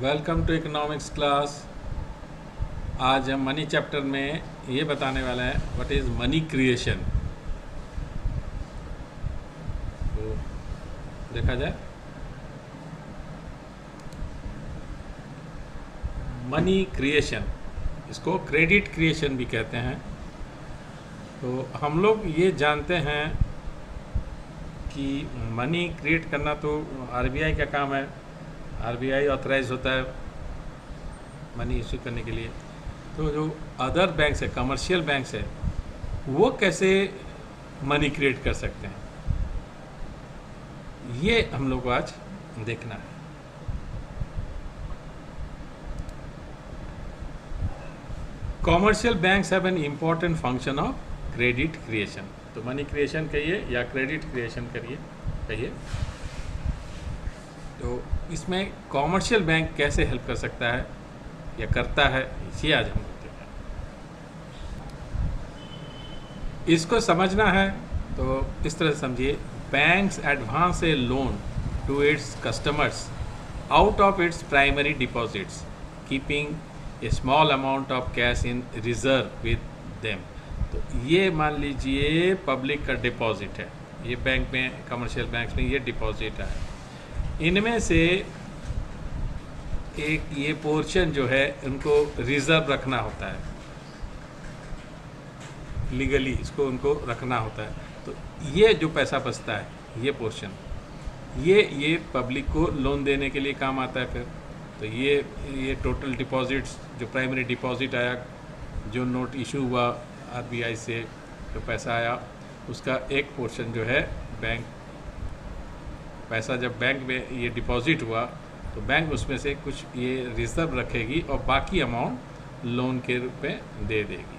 Welcome to economics class. आज हम money chapter में ये बताने वाले हैं व्हाट इज़ मनी क्रिएशन। तो देखा जाए, मनी क्रिएशन, इसको क्रेडिट क्रिएशन भी कहते हैं। तो हम लोग ये जानते हैं कि मनी क्रिएट करना तो आरबीआई का काम है। आरबीआई ऑथराइज होता है मनी इशू करने के लिए। तो जो अदर बैंक्स है, कमर्शियल बैंक्स है, वो कैसे मनी क्रिएट कर सकते हैं, ये हम लोग को आज देखना है। Commercial banks have an important function of credit creation. तो मनी क्रिएशन कहिए या क्रेडिट क्रिएशन कहिए। तो इसमें कॉमर्शियल बैंक कैसे हेल्प कर सकता है या करता है, इसी आज हम लोग देखते हैं। इसको समझना है तो इस तरह से समझिए, banks advance a loan to its customers out of its primary deposits keeping a small amount of cash in reserve with them. तो ये मान लीजिए पब्लिक का डिपॉजिट है, ये बैंक में, कमर्शियल बैंक में ये डिपॉजिट है। इनमें से एक ये पोर्शन जो है उनको रिजर्व रखना होता है, लीगली इसको उनको रखना होता है। तो ये जो पैसा बचता है, ये पोर्शन, ये पब्लिक को लोन देने के लिए काम आता है। फिर तो ये टोटल डिपॉजिट्स, जो प्राइमरी डिपॉजिट आया, जो नोट इशू हुआ आरबीआई से, जो पैसा आया, उसका एक पोर्शन जो है बैंक, पैसा जब बैंक में ये डिपॉजिट हुआ तो बैंक उसमें से कुछ ये रिजर्व रखेगी और बाकी अमाउंट लोन के रूप में दे देगी।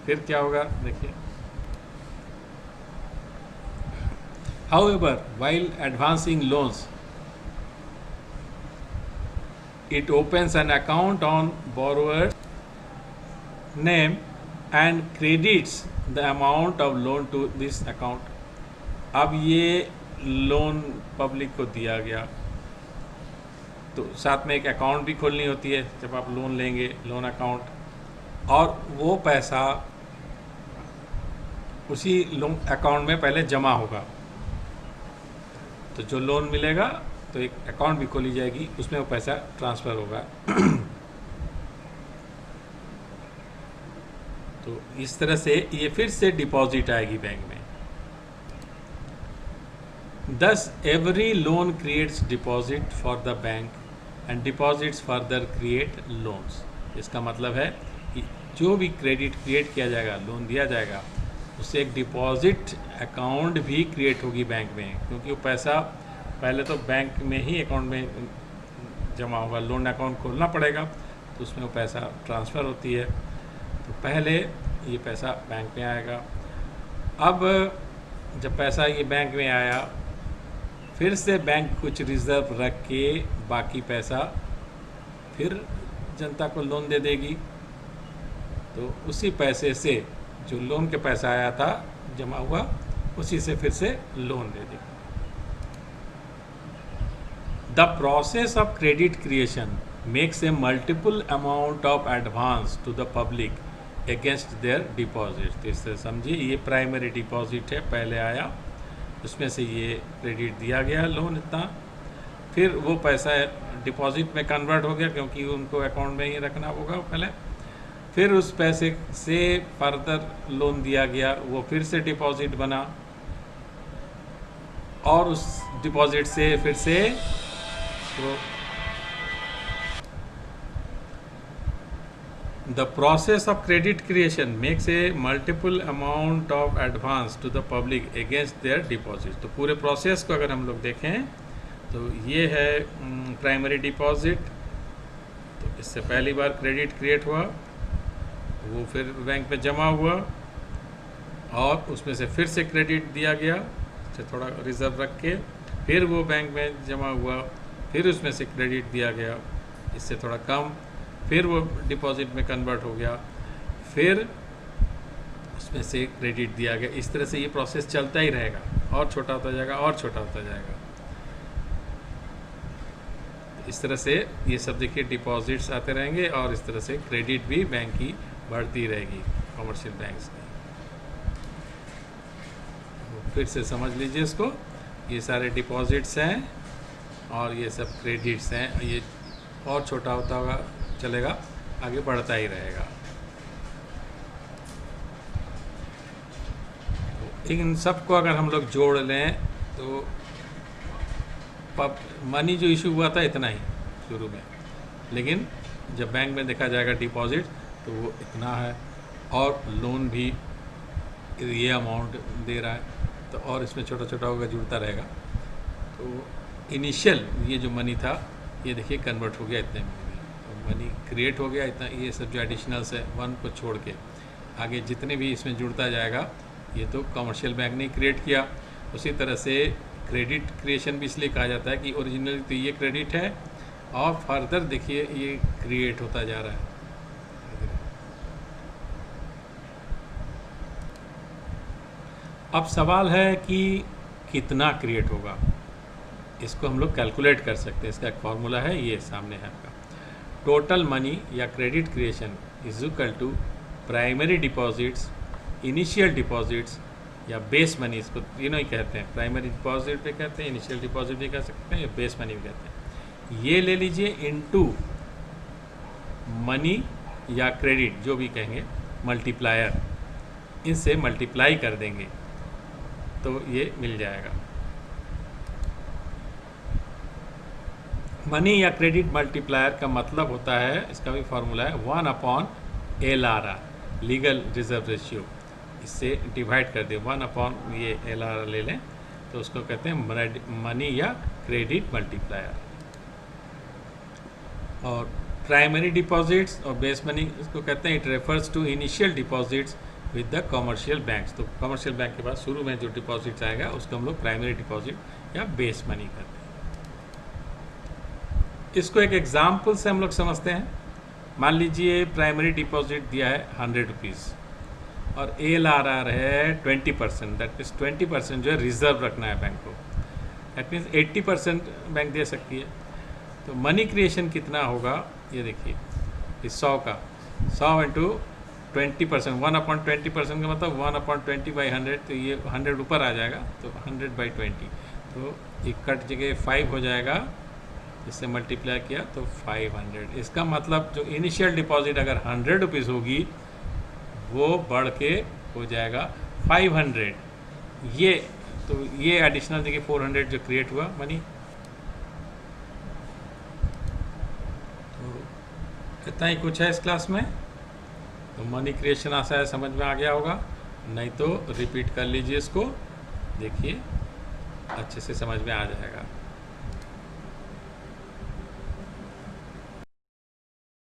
फिर क्या होगा देखिए, however while advancing loans it opens an account on borrower's name and credits the amount of loan to this account। अब ये लोन पब्लिक को दिया गया तो साथ में एक अकाउंट भी खोलनी होती है जब आप लोन लेंगे, लोन अकाउंट, और वो पैसा उसी लोन अकाउंट में पहले जमा होगा। तो जो लोन मिलेगा तो एक अकाउंट भी खोली जाएगी, उसमें वो पैसा ट्रांसफ़र होगा। तो इस तरह से ये फिर से डिपॉजिट आएगी बैंक में। Thus every loan creates deposit for the bank and deposits further create loans। इसका मतलब है कि जो भी क्रेडिट क्रिएट किया जाएगा, लोन दिया जाएगा, उससे एक डिपॉजिट अकाउंट भी क्रिएट होगी बैंक में, क्योंकि वो पैसा पहले तो बैंक में ही अकाउंट में जमा होगा, लोन अकाउंट खोलना पड़ेगा, तो उसमें वो पैसा ट्रांसफ़र होती है। तो पहले ये पैसा बैंक में आएगा। अब जब पैसा ये बैंक में आया, फिर से बैंक कुछ रिज़र्व रख के बाकी पैसा फिर जनता को लोन दे देगी। तो उसी पैसे से जो लोन के पैसा आया था जमा हुआ, उसी से फिर से लोन दे देगी। The process of credit creation makes a multiple amount of advance to the public against their deposits। इससे समझिए, ये प्राइमरी डिपॉजिट है, पहले आया, उसमें से ये क्रेडिट दिया गया लोन इतना, फिर वो पैसा डिपॉजिट में कन्वर्ट हो गया क्योंकि उनको अकाउंट में ही रखना होगा पहले, फिर उस पैसे से फर्दर लोन दिया गया, वो फिर से डिपॉजिट बना, और उस डिपॉजिट से फिर से The process of credit creation makes a multiple amount of advance to the public against their deposits। तो पूरे प्रोसेस को अगर हम लोग देखें तो ये है प्राइमरी डिपॉजिट। तो इससे पहली बार क्रेडिट क्रिएट हुआ, वो फिर बैंक में जमा हुआ, और उसमें से फिर से क्रेडिट दिया गया, उससे थोड़ा रिजर्व रख के, फिर वो बैंक में जमा हुआ, फिर उसमें से क्रेडिट दिया गया, इससे थोड़ा कम, फिर वो डिपॉजिट में कन्वर्ट हो गया, फिर उसमें से क्रेडिट दिया गया। इस तरह से ये प्रोसेस चलता ही रहेगा, और छोटा होता जाएगा और छोटा होता जाएगा। इस तरह से ये सब देखिए डिपॉजिट्स आते रहेंगे और इस तरह से क्रेडिट भी बैंक की बढ़ती रहेगी, कमर्शियल बैंक्स की। फिर से समझ लीजिए इसको, ये सारे डिपॉजिट्स हैं और ये सब क्रेडिट्स हैं। ये और छोटा होता होगा चलेगा, आगे बढ़ता ही रहेगा। इन सबको अगर हम लोग जोड़ लें तो मनी जो इशू हुआ था इतना ही शुरू में, लेकिन जब बैंक में देखा जाएगा डिपॉजिट तो वो इतना है और लोन भी ये अमाउंट दे रहा है, तो और इसमें छोटा छोटा होगा जुड़ता रहेगा। तो इनिशियल ये जो मनी था ये देखिए कन्वर्ट हो गया इतने में, तो मनी क्रिएट हो गया इतना। ये सब जो एडिशनल्स है 1 को छोड़ के आगे जितने भी इसमें जुड़ता जाएगा, ये तो कमर्शियल बैंक ने क्रिएट किया। उसी तरह से क्रेडिट क्रिएशन भी इसलिए कहा जाता है कि ओरिजिनली तो ये क्रेडिट है और फर्दर देखिए ये क्रिएट होता जा रहा है। अब सवाल है कि कितना क्रिएट होगा, इसको हम लोग कैलकुलेट कर सकते हैं। इसका एक फॉर्मूला है, ये सामने है आपका। टोटल मनी या credit creation is equal to primary deposits, initial deposits या बेस मनी, इसको तीनों ही कहते हैं। प्राइमरी डिपॉजिट भी कहते हैं, इनिशियल डिपॉजिट भी कह सकते हैं, या बेस मनी भी कहते हैं। ये ले लीजिए इनटू मनी या क्रेडिट जो भी कहेंगे, मल्टीप्लायर, इनसे मल्टीप्लाई कर देंगे तो ये मिल जाएगा। मनी या क्रेडिट मल्टीप्लायर का मतलब होता है, इसका भी फॉर्मूला है 1/LRR, लीगल रिजर्व रेशियो। इससे डिवाइड कर दे 1/ ये LRR ले लें तो उसको कहते हैं मनी या क्रेडिट मल्टीप्लायर। और प्राइमरी डिपॉजिट्स और बेस मनी इसको कहते हैं, it refers to initial deposits with the commercial banks. तो कमर्शियल बैंक के पास शुरू में जो डिपॉजिट्स आएगा उसको हम लोग प्राइमरी डिपॉजिट या बेस मनी कहते हैं। इसको एक एग्जाम्पल से हम लोग समझते हैं। मान लीजिए प्राइमरी डिपॉजिट दिया है 100 रुपीज़ और LRR है 20%, दैट मीन्स 20% जो है रिजर्व रखना है बैंक को। दैट मीन्स 80% बैंक दे सकती है। तो मनी क्रिएशन कितना होगा ये देखिए, इस 100 का 100 इंटू 20%, 1/20% का मतलब 1/20/100, तो ये 100 ऊपर आ जाएगा तो 100/20, तो ये कट जगह 5 हो जाएगा, इससे मल्टीप्लाई किया तो 500। इसका मतलब जो इनिशियल डिपॉजिट अगर 100 रुपीज़ होगी वो बढ़ के हो जाएगा 500। ये तो ये एडिशनल देखिए 400 जो क्रिएट हुआ मनी। तो इतना ही कुछ है इस क्लास में। तो मनी क्रिएशन आशा है समझ में आ गया होगा, नहीं तो रिपीट कर लीजिए इसको, देखिए अच्छे से समझ में आ जाएगा।